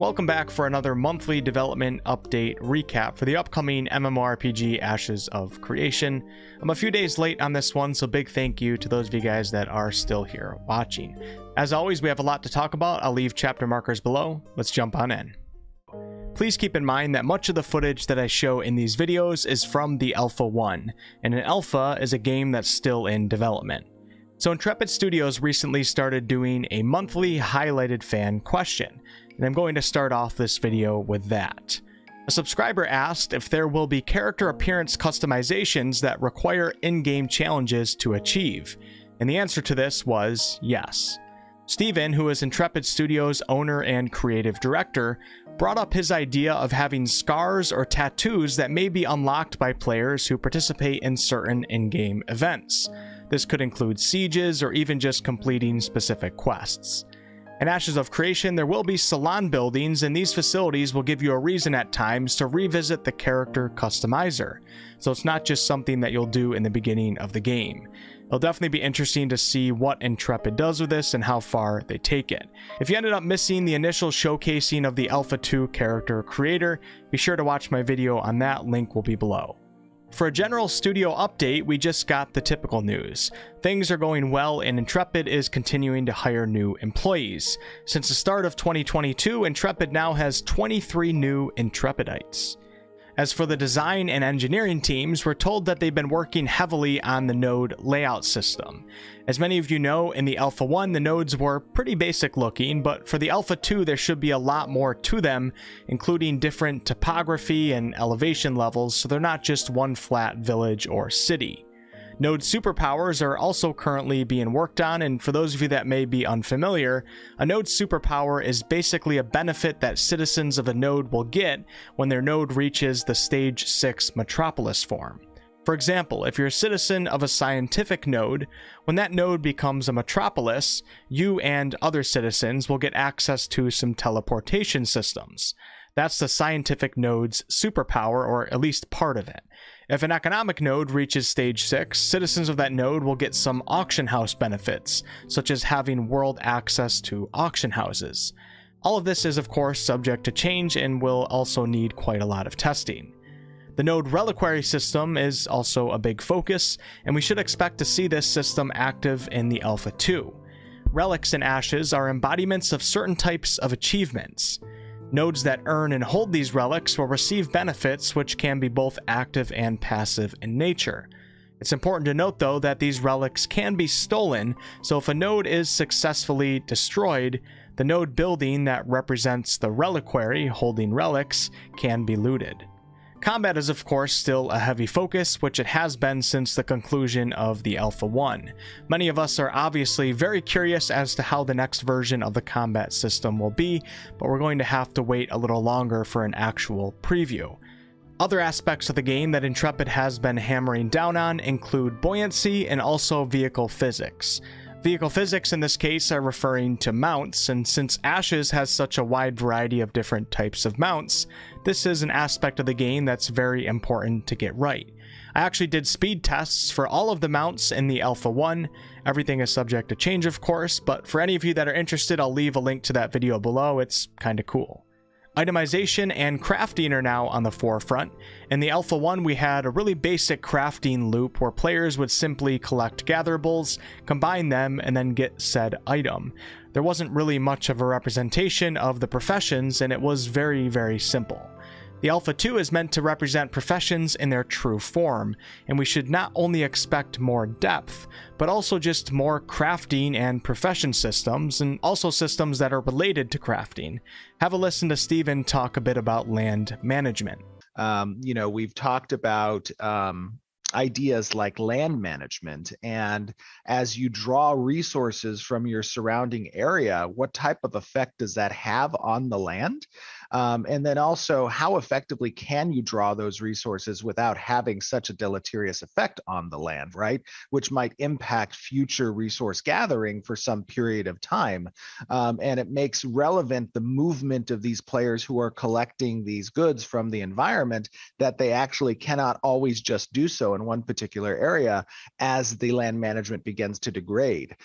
Welcome back for another monthly development update recap for the upcoming MMORPG Ashes of Creation. I'm a few days late on this one, so big thank you to those of you guys that are still here watching. As always, we have a lot to talk about. I'll leave chapter markers below. Let's jump on in. Please keep in mind that much of the footage that I show in these videos is from the Alpha 1, and an alpha is a game that's still in development. So Intrepid Studios recently started doing a monthly highlighted fan question, and I'm going to start off this video with that. A subscriber asked if there will be character appearance customizations that require in-game challenges to achieve, and the answer to this was yes. Steven, who is Intrepid Studios' owner and creative director, brought up his idea of having scars or tattoos that may be unlocked by players who participate in certain in-game events. This could include sieges or even just completing specific quests. In Ashes of Creation, there will be salon buildings, and these facilities will give you a reason at times to revisit the character customizer. So it's not just something that you'll do in the beginning of the game. It'll definitely be interesting to see what Intrepid does with this and how far they take it. If you ended up missing the initial showcasing of the Alpha 2 character creator, be sure to watch my video on that, link will be below. For a general studio update, we just got the typical news. Things are going well and Intrepid is continuing to hire new employees. Since the start of 2022, Intrepid now has 23 new Intrepidites. As for the design and engineering teams, we're told that they've been working heavily on the node layout system. As many of you know, in the Alpha 1, the nodes were pretty basic looking, but for the Alpha 2, there should be a lot more to them, including different topography and elevation levels, so they're not just one flat village or city. Node superpowers are also currently being worked on, and for those of you that may be unfamiliar, a node superpower is basically a benefit that citizens of a node will get when their node reaches the Stage 6 Metropolis form. For example, if you're a citizen of a scientific node, when that node becomes a metropolis, you and other citizens will get access to some teleportation systems. That's the scientific node's superpower, or at least part of it. If an economic node reaches Stage 6, citizens of that node will get some auction house benefits, such as having world access to auction houses. All of this is of course subject to change and will also need quite a lot of testing. The node reliquary system is also a big focus, and we should expect to see this system active in the Alpha 2. Relics and ashes are embodiments of certain types of achievements. Nodes that earn and hold these relics will receive benefits which can be both active and passive in nature. It's important to note though that these relics can be stolen, so if a node is successfully destroyed, the node building that represents the reliquary holding relics can be looted. Combat is of course still a heavy focus, which it has been since the conclusion of the Alpha 1. Many of us are obviously very curious as to how the next version of the combat system will be, but we're going to have to wait a little longer for an actual preview. Other aspects of the game that Intrepid has been hammering down on include buoyancy and also vehicle physics. Vehicle physics in this case are referring to mounts, and since Ashes has such a wide variety of different types of mounts, this is an aspect of the game that's very important to get right. I actually did speed tests for all of the mounts in the Alpha 1. Everything is subject to change of course, but for any of you that are interested, I'll leave a link to that video below. It's kinda cool. Itemization and crafting are now on the forefront. In the Alpha 1, we had a really basic crafting loop where players would simply collect gatherables, combine them, and then get said item. There wasn't really much of a representation of the professions, and it was very, very simple. The Alpha 2 is meant to represent professions in their true form, and we should not only expect more depth, but also just more crafting and profession systems, and also systems that are related to crafting. Have a listen to Steven talk a bit about land management. We've talked about ideas like land management, and as you draw resources from your surrounding area, what type of effect does that have on the land? And then also, how effectively can you draw those resources without having such a deleterious effect on the land, right? Which might impact future resource gathering for some period of time. And it makes relevant the movement of these players who are collecting these goods from the environment, that they actually cannot always just do so in one particular area as the land management begins to degrade.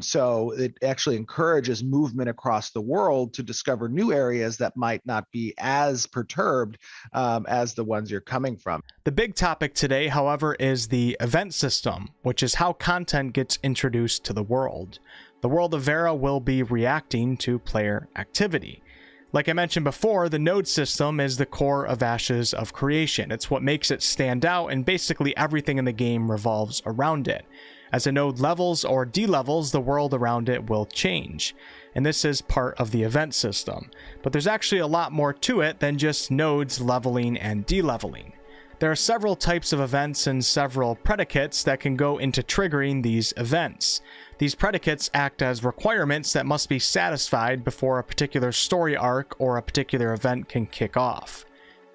So it actually encourages movement across the world to discover new areas that might not be as perturbed as the ones you're coming from. The big topic today, however, is the event system, which is how content gets introduced to the world. The world of Verra will be reacting to player activity. Like I mentioned before, the node system is the core of Ashes of Creation. It's what makes it stand out, and basically everything in the game revolves around it. As a node levels or delevels, the world around it will change. And this is part of the event system. But there's actually a lot more to it than just nodes leveling and deleveling. There are several types of events and several predicates that can go into triggering these events. These predicates act as requirements that must be satisfied before a particular story arc or a particular event can kick off.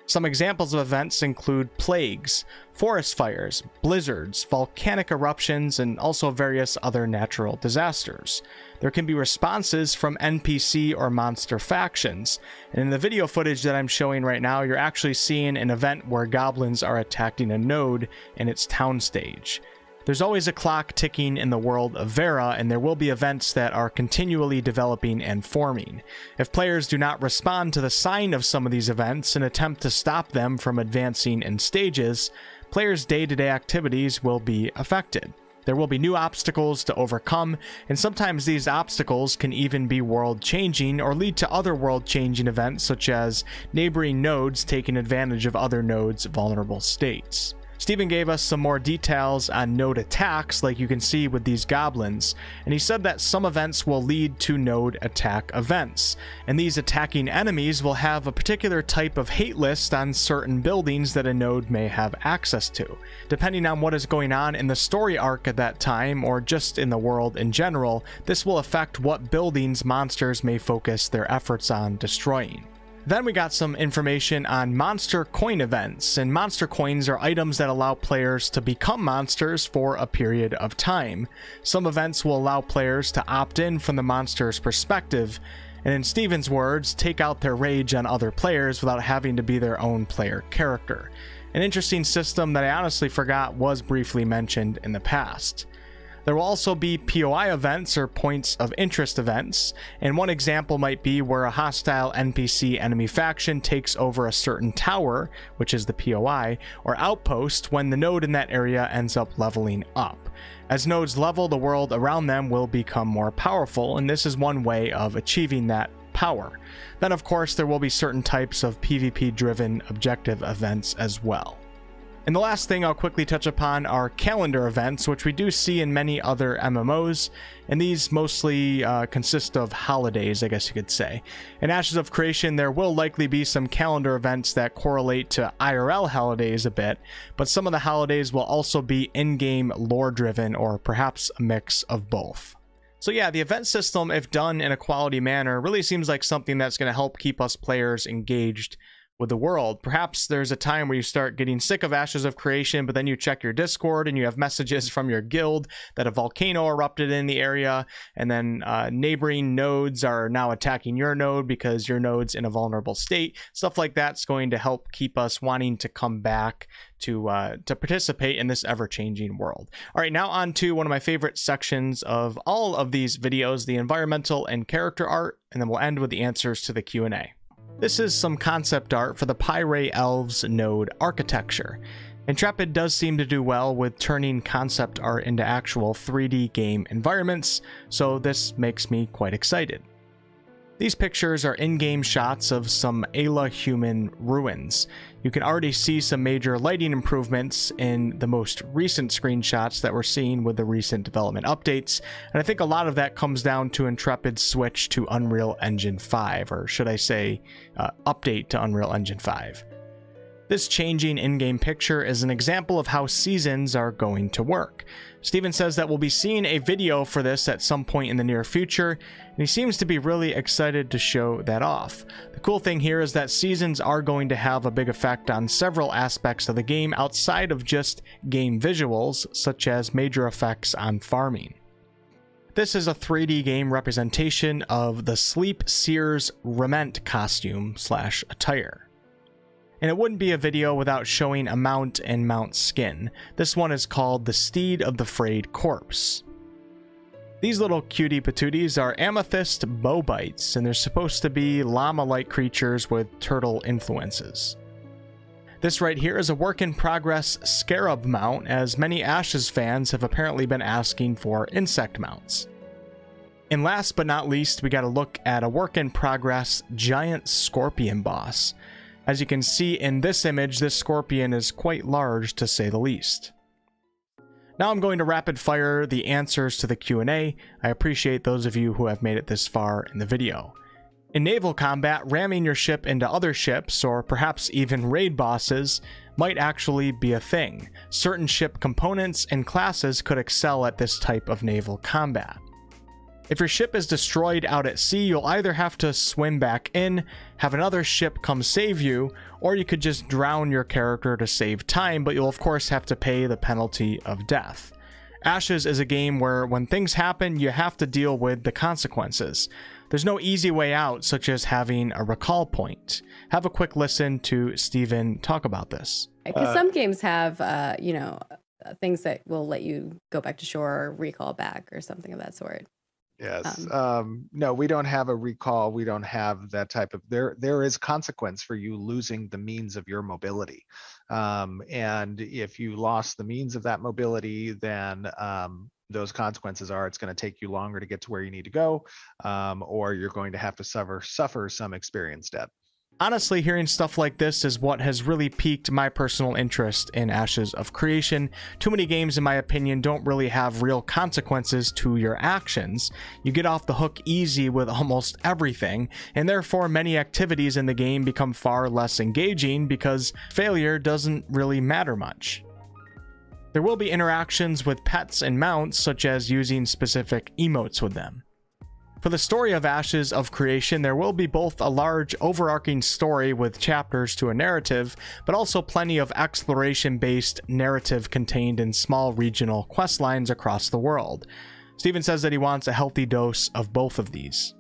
Some examples of events include plagues, forest fires, blizzards, volcanic eruptions, and also various other natural disasters. There can be responses from NPC or monster factions, and in the video footage that I'm showing right now, you're actually seeing an event where goblins are attacking a node in its town stage. There's always a clock ticking in the world of Verra, and there will be events that are continually developing and forming. If players do not respond to the sign of some of these events and attempt to stop them from advancing in stages, players' day-to-day activities will be affected. There will be new obstacles to overcome, and sometimes these obstacles can even be world-changing or lead to other world-changing events, such as neighboring nodes taking advantage of other nodes' vulnerable states. Stephen gave us some more details on node attacks, like you can see with these goblins, and he said that some events will lead to node attack events, and these attacking enemies will have a particular type of hate list on certain buildings that a node may have access to. Depending on what is going on in the story arc at that time, or just in the world in general, this will affect what buildings monsters may focus their efforts on destroying. Then we got some information on monster coin events, and monster coins are items that allow players to become monsters for a period of time. Some events will allow players to opt in from the monster's perspective, and in Stephen's words, take out their rage on other players without having to be their own player character. An interesting system that I honestly forgot was briefly mentioned in the past. There will also be POI events, or points of interest events, and one example might be where a hostile NPC enemy faction takes over a certain tower, which is the POI, or outpost when the node in that area ends up leveling up. As nodes level, the world around them will become more powerful, and this is one way of achieving that power. Then of course there will be certain types of PvP-driven objective events as well. And the last thing I'll quickly touch upon are calendar events, which we do see in many other MMOs, and these mostly consist of holidays, I guess you could say. In Ashes of Creation, there will likely be some calendar events that correlate to IRL holidays a bit, but some of the holidays will also be in-game lore-driven, or perhaps a mix of both. So yeah, the event system, if done in a quality manner, really seems like something that's going to help keep us players engaged with the world. Perhaps there's a time where you start getting sick of Ashes of Creation, but then you check your Discord and you have messages from your guild that a volcano erupted in the area, and then neighboring nodes are now attacking your node because your node's in a vulnerable state. Stuff like that's going to help keep us wanting to come back to participate in this ever-changing world. All right, now on to one of my favorite sections of all of these videos, the environmental and character art, and then we'll end with the answers to the Q&A. This is some concept art for the Pyrrhae Elves node architecture. Intrepid does seem to do well with turning concept art into actual 3D game environments, so this makes me quite excited. These pictures are in-game shots of some Ayla human ruins. You can already see some major lighting improvements in the most recent screenshots that we're seeing with the recent development updates, and I think a lot of that comes down to Intrepid's switch to Unreal Engine 5, or should I say, update to Unreal Engine 5. This changing in-game picture is an example of how seasons are going to work. Steven says that we'll be seeing a video for this at some point in the near future, and he seems to be really excited to show that off. The cool thing here is that seasons are going to have a big effect on several aspects of the game outside of just game visuals, such as major effects on farming. This is a 3D game representation of the Sleep Seer's Rement costume/attire. And it wouldn't be a video without showing a mount and mount skin. This one is called the Steed of the Frayed Corpse. These little cutie patooties are amethyst bowbites, and they're supposed to be llama-like creatures with turtle influences. This right here is a work-in-progress scarab mount, as many Ashes fans have apparently been asking for insect mounts. And last but not least, we got to look at a work-in-progress giant scorpion boss. As you can see in this image, this scorpion is quite large to say the least. Now I'm going to rapid fire the answers to the Q&A. I appreciate those of you who have made it this far in the video. In naval combat, ramming your ship into other ships, or perhaps even raid bosses, might actually be a thing. Certain ship components and classes could excel at this type of naval combat. If your ship is destroyed out at sea, you'll either have to swim back in, have another ship come save you, or you could just drown your character to save time, but you'll of course have to pay the penalty of death. Ashes is a game where when things happen, you have to deal with the consequences. There's no easy way out, such as having a recall point. Have a quick listen to Steven talk about this. Because some games have, things that will let you go back to shore or recall back or something of that sort. Yes. No, we don't have a recall. We don't have that type of, there is consequence for you losing the means of your mobility. And if you lost the means of that mobility, then those consequences are it's going to take you longer to get to where you need to go, or you're going to have to suffer some experience debt. Honestly, hearing stuff like this is what has really piqued my personal interest in Ashes of Creation. Too many games, in my opinion, don't really have real consequences to your actions. You get off the hook easy with almost everything, and therefore many activities in the game become far less engaging because failure doesn't really matter much. There will be interactions with pets and mounts, such as using specific emotes with them. For the story of Ashes of Creation, there will be both a large overarching story with chapters to a narrative, but also plenty of exploration-based narrative contained in small regional quest lines across the world. Steven says that he wants a healthy dose of both of these.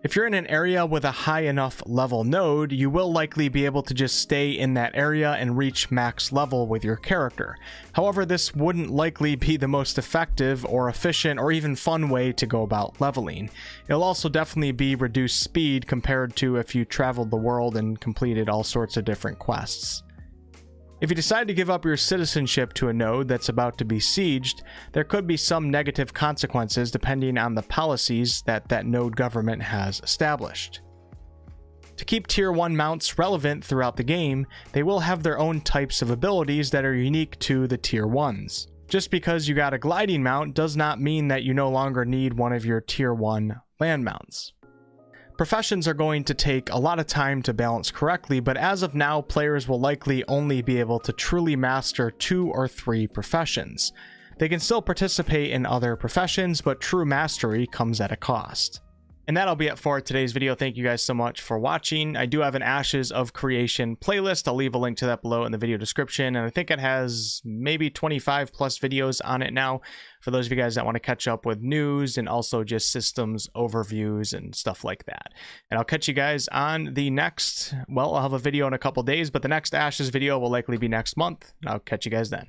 If you're in an area with a high enough level node, you will likely be able to just stay in that area and reach max level with your character. However, this wouldn't likely be the most effective or efficient or even fun way to go about leveling. It'll also definitely be reduced speed compared to if you traveled the world and completed all sorts of different quests. If you decide to give up your citizenship to a node that's about to be sieged, there could be some negative consequences depending on the policies that node government has established. To keep Tier 1 mounts relevant throughout the game, they will have their own types of abilities that are unique to the Tier 1s. Just because you got a gliding mount does not mean that you no longer need one of your Tier 1 land mounts. Professions are going to take a lot of time to balance correctly, but as of now, players will likely only be able to truly master 2 or 3 professions. They can still participate in other professions, but true mastery comes at a cost. And that'll be it for today's video. Thank you guys so much for watching. I do have an Ashes of Creation playlist. I'll leave a link to that below in the video description. And I think it has maybe 25 plus videos on it now for those of you guys that want to catch up with news and also just systems overviews and stuff like that. And I'll catch you guys on the next, well, I'll have a video in a couple days, but the next Ashes video will likely be next month. And I'll catch you guys then.